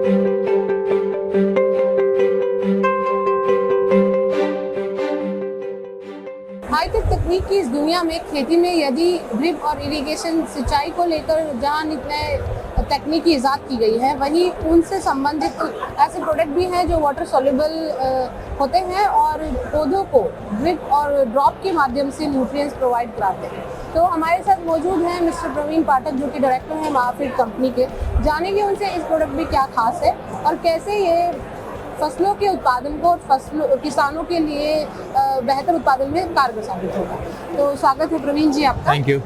Hi tech तकनीक की इस दुनिया में खेती में यदि ड्रिप और इरिगेशन सिंचाई को लेकर जहाँ नए तकनीकी ईजाद की गई है, वहीं उनसे संबंधित ऐसे प्रोडक्ट भी हैं जो वाटर सॉल्युबल होते हैं और पौधों को ड्रिप और ड्रॉप के माध्यम से न्यूट्रिएंट्स प्रोवाइड कराते हैं। तो हमारे साथ मौजूद हैं मिस्टर प्रवीण पाठक, जो कि डायरेक्टर हैं महाफीड कंपनी के। जानेंगे उनसे इस प्रोडक्ट में क्या खास है और कैसे ये फसलों के उत्पादन को किसानों के लिए बेहतर उत्पादन में कारगर साबित होगा। तो स्वागत है प्रवीण जी आपका। Thank you.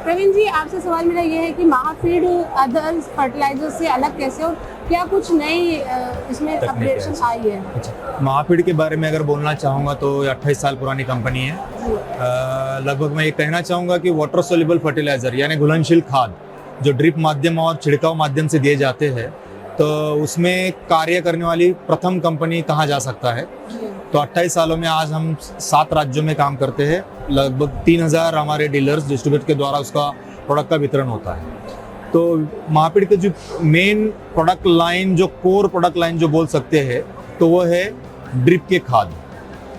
प्रवीण जी, आपसे सवाल मेरा ये है कि महाफीड अदर फर्टिलाइजर से अलग कैसे और क्या कुछ नई इसमें अपडेशन आई है? अच्छा, महाफीड के बारे में अगर बोलना चाहूँगा तो 28 साल पुरानी कंपनी है। लगभग मैं ये कहना चाहूँगा कि वाटर सोल्युबल फर्टिलाइजर यानी घुलनशील खाद जो ड्रिप माध्यम और छिड़काव माध्यम से दिए जाते हैं, तो उसमें कार्य करने वाली प्रथम कंपनी कहा जा सकता है। तो 28 सालों में आज हम 7 राज्यों में काम करते हैं। लगभग 3000 हमारे डीलर्स डिस्ट्रीब्यूटर के द्वारा उसका प्रोडक्ट का वितरण होता है। तो महाफीड के जो मेन प्रोडक्ट लाइन, जो कोर प्रोडक्ट लाइन जो बोल सकते हैं, तो वो है ड्रिप के खाद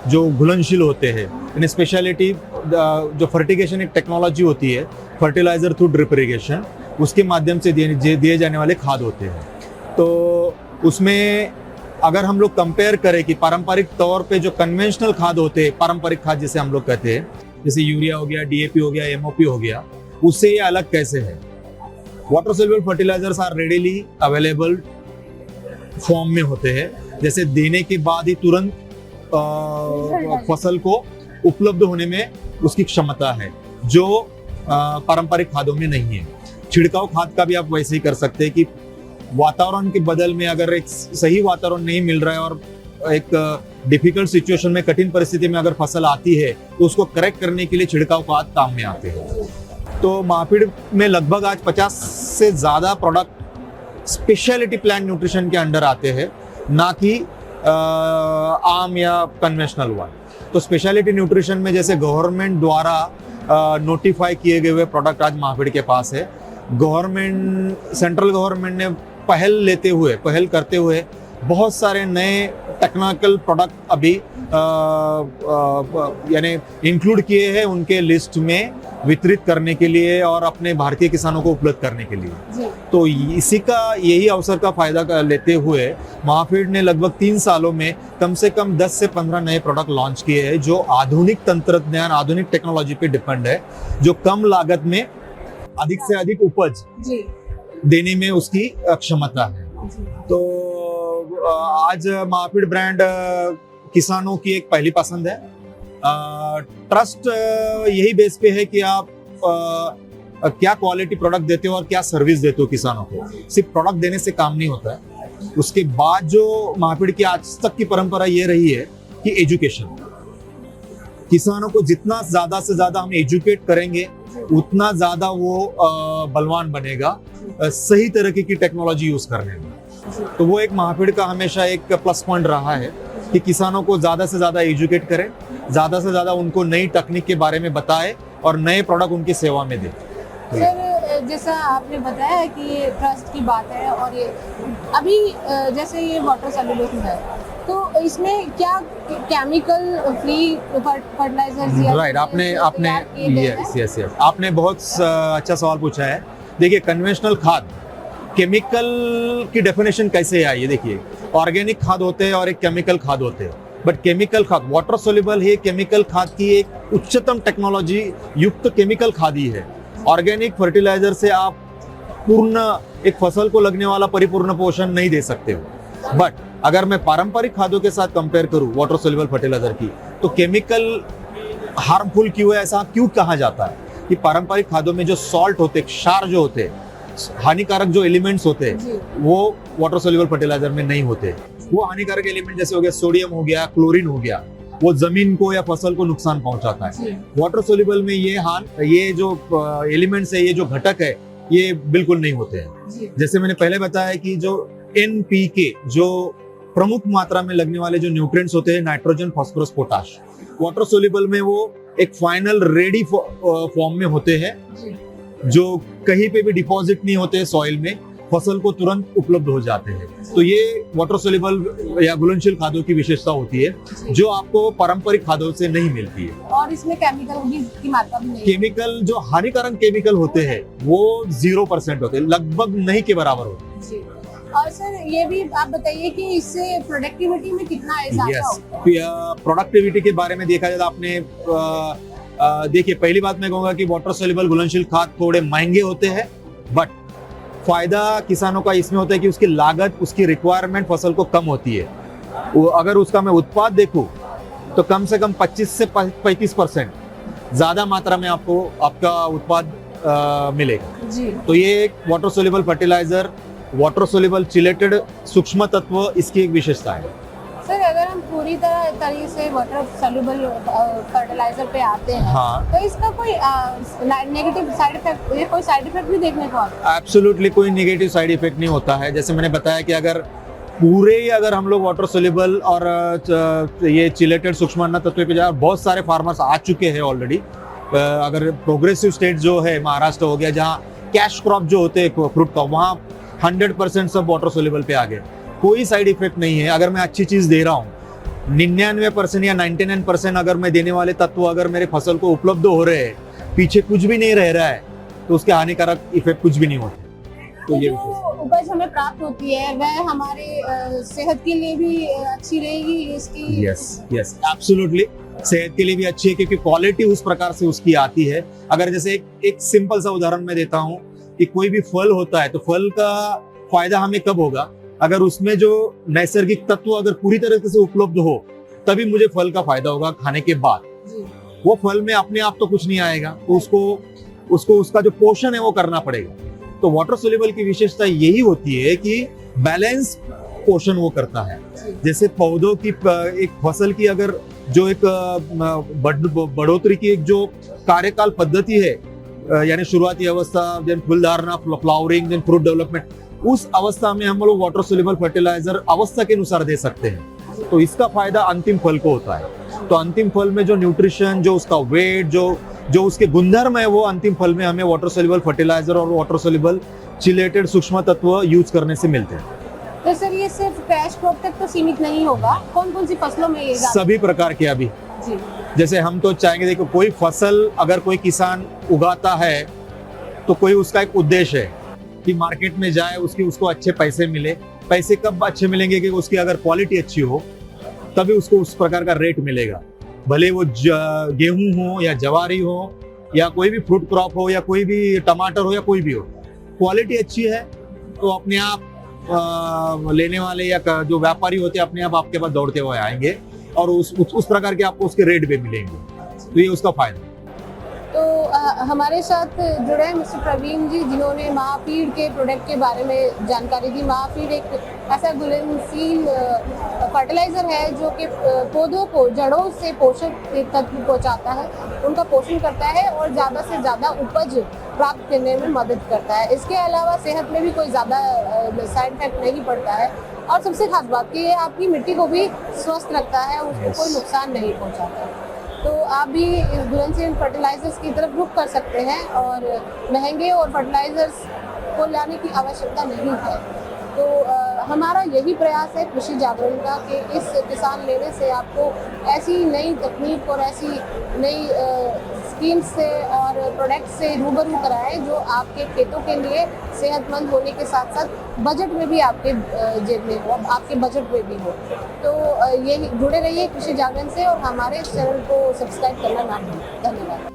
जो घुलनशील होते हैं। इन स्पेशलिटी जो फर्टिगेशन एक टेक्नोलॉजी होती है, फर्टिलाइजर थ्रू ड्रिप इरिगेशन, उसके माध्यम से दिए जाने वाले खाद होते हैं। तो उसमें अगर हम लोग कंपेयर करें कि पारंपरिक तौर पे जो कन्वेंशनल खाद होते हैं, पारंपरिक खाद जिसे हम लोग कहते हैं, जैसे यूरिया हो गया, डीएपी हो गया, एमओपी हो गया, उससे ये अलग कैसे है? Water soluble fertilisers are readily available form में होते हैं, जैसे देने के बाद ही तुरंत फसल को उपलब्ध होने में उसकी क्षमता है, जो पारंपरिक खादों में नहीं है। छिड़काव खाद का भी आप वैसे ही कर सकते हैं कि वातावरण के बदल में अगर एक सही वातावरण नहीं मिल रहा है और एक डिफिकल्ट सिचुएशन में, कठिन परिस्थिति में अगर फसल आती है, तो उसको करेक्ट करने के लिए छिड़काव खाद काम में आते हैं। तो महाफीड में लगभग आज 50 से ज्यादा प्रोडक्ट स्पेशलिटी प्लांट न्यूट्रिशन के अंडर आते हैं, ना कि आम या कन्वेंशनल वन। तो स्पेशलिटी न्यूट्रिशन में जैसे गवर्नमेंट द्वारा नोटिफाई किए गए हुए प्रोडक्ट आज महाफीड के पास है। गवर्नमेंट, सेंट्रल गवर्नमेंट ने पहल करते हुए बहुत सारे नए टेक्निकल प्रोडक्ट अभी यानी इंक्लूड किए हैं उनके लिस्ट में वितरित करने के लिए और अपने भारतीय किसानों को उपलब्ध करने के लिए। तो इसी का यही अवसर का फायदा लेते हुए महाफीड ने लगभग 3 सालों में कम से कम 10 से 15 नए प्रोडक्ट लॉन्च किए हैं, जो आधुनिक तंत्रज्ञान, आधुनिक टेक्नोलॉजी पे डिपेंड है, जो कम लागत में अधिक से अधिक उपज देने में उसकी क्षमता है। तो आज महाफीड ब्रांड किसानों की एक पहली पसंद है। ट्रस्ट यही बेस पे है कि आप क्या क्वालिटी प्रोडक्ट देते हो और क्या सर्विस देते हो किसानों को। सिर्फ प्रोडक्ट देने से काम नहीं होता है। उसके बाद जो महाफीड की आज तक की परंपरा ये रही है कि एजुकेशन, किसानों को जितना ज्यादा से ज्यादा हम एजुकेट करेंगे, उतना ज्यादा वो बलवान बनेगा सही तरीके की टेक्नोलॉजी यूज करने में। तो वो एक महाफीड का हमेशा एक प्लस पॉइंट रहा है कि किसानों को ज्यादा से ज्यादा एजुकेट करें, ज्यादा से ज्यादा उनको नई तकनीक के बारे में बताए और नए प्रोडक्ट उनकी सेवा में दे। सर, जैसा आपने बताया कि ये ट्रस्ट की बात है और ये अभी जैसे ये वाटर सॉल्युबल है, तो इसमें क्या केमिकल फ्री फर्टिलाइजर्स या राइट, आपने बहुत अच्छा सवाल पूछा है। देखिए, कन्वेंशनल खाद, केमिकल की डेफिनेशन कैसे आई है? देखिए, ऑर्गेनिक खाद होते हैं और एक केमिकल खाद होते हैं, बट केमिकल खाद वाटर सोल्युबल है। केमिकल खाद की एक उच्चतम टेक्नोलॉजी युक्त केमिकल खाद ही है। ऑर्गेनिक फर्टिलाइजर से आप पूर्ण एक फसल को लगने वाला परिपूर्ण पोषण नहीं दे सकते हो। बट अगर मैं पारंपरिक खादों के साथ कंपेयर करूं वाटर सोल्युबल फर्टिलाइजर की, तो केमिकल हार्मफुल क्यों है, ऐसा क्यों कहा जाता है? कि पारंपरिक खादों में जो सॉल्ट होते, क्षार जो होते, हानिकारक जो एलिमेंट्स होते हैं, वो वाटर सोल्युबल फर्टिलाइजर में नहीं होते। वो हानिकारक एलिमेंट जैसे हो गया सोडियम हो गया, क्लोरीन हो गया, वो जमीन को या फसल को नुकसान पहुंचाता है। वाटर सोल्युबल में ये जो एलिमेंट्स है, ये जो घटक है, ये बिल्कुल नहीं होते हैं। जैसे मैंने पहले बताया कि जो NPK, जो प्रमुख मात्रा में लगने वाले जो न्यूट्रिएंट्स होते हैं, nitrogen, phosphorus, potash, water soluble में वो एक फाइनल रेडी फॉर्म में होते हैं, जो कहीं पे भी डिपॉजिट नहीं होते सॉइल में, फसल को तुरंत उपलब्ध हो जाते हैं। तो ये वाटर सोल्यूबल या घुलनशील खादों की विशेषता होती है जो आपको पारंपरिक खादों से नहीं मिलती है। और इसमें केमिकल की मात्रा भी नहीं है। केमिकल, जो हानिकारक केमिकल होते हैं वो 0% होते हैं, लगभग नहीं के बराबर होते हैं। जी। और सर ये भी आप बताइए कि इससे प्रोडक्टिविटी में कितना इजाफा होगा? यस, प्रोडक्टिविटी के बारे में देखा जाए तो आपने देखिए, पहली बात मैं कहूंगा कि वाटर सोल्यूबल घुलनशील खाद थोड़े महंगे होते हैं, बट फायदा किसानों का इसमें होता है कि उसकी लागत, उसकी रिक्वायरमेंट फसल को कम होती है। वो अगर उसका मैं उत्पाद देखूं तो कम से कम 25 से 35% ज्यादा मात्रा में आपको आपका उत्पाद मिलेगा। जी। तो ये एक water soluble fertiliser, water soluble chelated सूक्ष्म तत्व इसकी एक विशेषता है। सर अगर हम पूरी तरीके से वाटर सोल्यूबल फर्टिलाइजर पे आते हैं, हाँ। तो इसका कोई नेगेटिव साइड इफेक्ट, ये कोई साइड इफेक्ट भी देखने को आता है? एब्सोल्युटली कोई नेगेटिव साइड इफेक्ट नहीं होता है। जैसे मैंने बताया कि अगर हम लोग वाटर सोल्यूबल और ये चिलेटेड सूक्ष्म तत्व पे जाए, बहुत सारे फार्मर्स आ चुके हैं ऑलरेडी। अगर प्रोग्रेसिव स्टेट जो है महाराष्ट्र हो गया, जहाँ कैश क्रॉप जो होते हैं फ्रूट का, वहाँ 100% सब वाटर सोल्यूबल पे आ गए। कोई साइड इफेक्ट नहीं है। अगर मैं अच्छी चीज दे रहा हूँ, 99% या 99% अगर मैं देने वाले तत्व अगर मेरे फसल को उपलब्ध हो रहे हैं, पीछे कुछ भी नहीं रह रहा है, तो उसके हानिकारक इफेक्ट कुछ भी नहीं होते। तो ये उपज हमें प्राप्त होती है वह हमारे सेहत के लिए भी अच्छी रहेगी इसकी? यस, एब्सोल्युटली सेहत के लिए भी अच्छी है, क्योंकि क्वालिटी उस प्रकार से उसकी आती है। अगर जैसे एक सिंपल सा उदाहरण मैं देता हूँ कि कोई भी फल होता है, तो फल का फायदा हमें कब होगा? अगर उसमें जो नैसर्गिक तत्व अगर पूरी तरीके से उपलब्ध हो, तभी मुझे फल का फायदा होगा खाने के बाद। वो फल में अपने आप तो कुछ नहीं आएगा, तो उसको उसका जो पोषण है वो करना पड़ेगा। तो वाटर सोल्यूबल की विशेषता यही होती है कि बैलेंस पोषण वो करता है। जैसे पौधों की एक फसल की अगर जो एक बढ़ोतरी की एक जो कार्यकाल पद्धति है, यानी शुरुआती अवस्था, देन फूल धारणा, फ्लावरिंग, देन फ्रूट डेवलपमेंट, उस अवस्था में हम लोग वाटर सोल्यूबल फर्टिलाइजर अवस्था के अनुसार दे सकते हैं। तो इसका फायदा अंतिम फल को होता है। तो अंतिम फल में जो न्यूट्रिशन, जो उसका वेट, जो उसके गुणधर्म है, वो अंतिम फल में हमें वाटर सोल्यूबल फर्टिलाइजर और वाटर सोल्यूबल चिलेटेड सूक्ष्म तत्व यूज करने से मिलते हैं। तो सर ये सिर्फ कैश क्रॉप तक तो सीमित नहीं होगा, कौन कौन सी फसलों में ये सभी प्रकार के अभी जी। जैसे हम तो चाहेंगे, देखो कोई फसल अगर कोई किसान उगाता है तो कोई उसका एक उद्देश्य है कि मार्केट में जाए, उसको अच्छे पैसे मिले। पैसे कब अच्छे मिलेंगे? कि उसकी अगर क्वालिटी अच्छी हो तभी उसको उस प्रकार का रेट मिलेगा। भले वो गेहूं हो या जवारी हो या कोई भी फ्रूट क्रॉप हो या कोई भी टमाटर हो या कोई भी हो, क्वालिटी अच्छी है तो अपने आप लेने वाले या जो व्यापारी होते हैं अपने आप आपके पास दौड़ते हुए आएंगे और उस प्रकार के आपको उसके रेट भी मिलेंगे। तो ये उसका फायदा। तो हमारे साथ जुड़े हैं मिस्टर प्रवीण जी, जिन्होंने महाफीड के प्रोडक्ट के बारे में जानकारी दी। महाफीड एक ऐसा घुलनशील फर्टिलाइजर है जो कि पौधों को जड़ों से पोषक तत्व पहुंचाता है, उनका पोषण करता है और ज़्यादा से ज़्यादा उपज प्राप्त करने में मदद करता है। इसके अलावा सेहत में भी कोई ज़्यादा साइड इफेक्ट नहीं पड़ता है और सबसे खास बात कि ये आपकी मिट्टी को भी स्वस्थ रखता है, उसको कोई नुकसान नहीं पहुँचाता है। तो आप भी इस घुलनशील फर्टिलाइजर्स की तरफ रुख कर सकते हैं और महंगे और फर्टिलाइजर्स को लाने की आवश्यकता नहीं है। तो हमारा यही प्रयास है कृषि जागरण का कि इस किसान मेले से आपको ऐसी नई तकनीक और ऐसी नई स्कीम्स से और प्रोडक्ट से रूबरू कराएं जो आपके खेतों के लिए सेहतमंद होने के साथ साथ बजट में भी आपके जेब में हो, आपके बजट में भी हो। तो यही जुड़े रहिए कृषि जागरण से और हमारे चैनल को सब्सक्राइब करना ना भूलें। धन्यवाद।